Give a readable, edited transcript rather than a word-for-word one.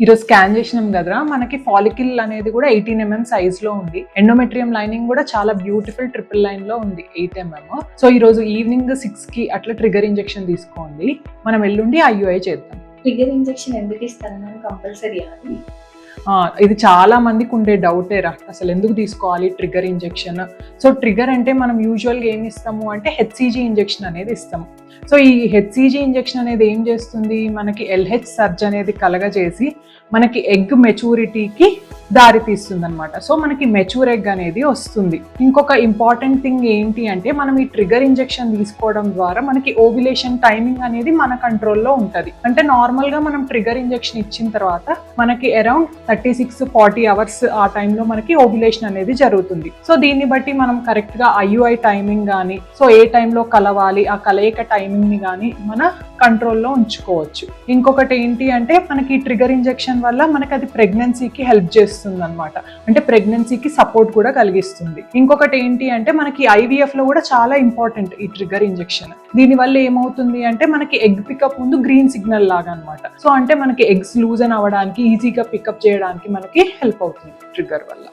ఈరోజు స్కాన్ చేసినాం కదరా, మనకి ఫాలికిల్ అనేది కూడా 18 mm సైజ్ లో ఉంది. ఎండోమెట్రియం లైనింగ్ కూడా చాలా బ్యూటిఫుల్ ట్రిపుల్ లైన్ లో ఉంది 8 mm. సో ఈ రోజు ఈవినింగ్ 6 కి అట్లా ట్రిగర్ ఇంజెక్షన్ తీసుకోండి. మనం ఎల్లుండి IUI చేద్దాం. ట్రిగర్ ఇంజెక్షన్ ఎందుకు ఇస్తాను కంపల్సరీ అని? ఇది చాలా మందికి ఉండే డౌటేరా, అసలు ఎందుకు తీసుకోవాలి ట్రిగర్ ఇంజెక్షన్. సో ట్రిగర్ అంటే మనం యూజువల్గా ఏమి ఇస్తాము అంటే HCG ఇంజెక్షన్ అనేది ఇస్తాము. సో ఈ HCG ఇంజెక్షన్ అనేది ఏం చేస్తుంది, మనకి LH సర్జ్ అనేది కలగజేసి మనకి ఎగ్ మెచ్యూరిటీకి దారి తీస్తుంది అనమాట. సో మనకి మెచ్యూర్ ఎగ్ అనేది వస్తుంది. ఇంకొక ఇంపార్టెంట్ థింగ్ ఏంటి అంటే, మనం ఈ ట్రిగర్ ఇంజెక్షన్ తీసుకోవడం ద్వారా మనకి ఓవ్యులేషన్ టైమింగ్ అనేది మన కంట్రోల్లో ఉంటుంది. అంటే నార్మల్గా మనం ట్రిగర్ ఇంజెక్షన్ ఇచ్చిన తర్వాత మనకి అరౌండ్ 36-40 అవర్స్ ఆ టైంలో మనకి ఓవ్యులేషన్ అనేది జరుగుతుంది. సో దీన్ని బట్టి మనం కరెక్ట్గా IUI టైమింగ్ కానీ, సో ఏ టైంలో కలవాలి ఆ కలయిక టైమింగ్ని కానీ మన కంట్రోల్లో ఉంచుకోవచ్చు. ఇంకొకటి ఏంటి అంటే, మనకి ట్రిగర్ ఇంజెక్షన్ వల్ల మనకి అది ప్రెగ్నెన్సీకి హెల్ప్ చేస్తుంది అనమాట. అంటే ప్రెగ్నెన్సీకి సపోర్ట్ కూడా కలిగిస్తుంది. ఇంకొకటి ఏంటి అంటే, మనకి IVF లో కూడా చాలా ఇంపార్టెంట్ ఈ ట్రిగర్ ఇంజెక్షన్. దీని వల్ల ఏమవుతుంది అంటే, మనకి ఎగ్ పికప్ ముందు గ్రీన్ సిగ్నల్ లాగా అనమాట. సో అంటే మనకి ఎగ్స్ లూజన్ అవ్వడానికి, ఈజీగా పికప్ చేయడానికి మనకి హెల్ప్ అవుతుంది ట్రిగర్ వల్ల.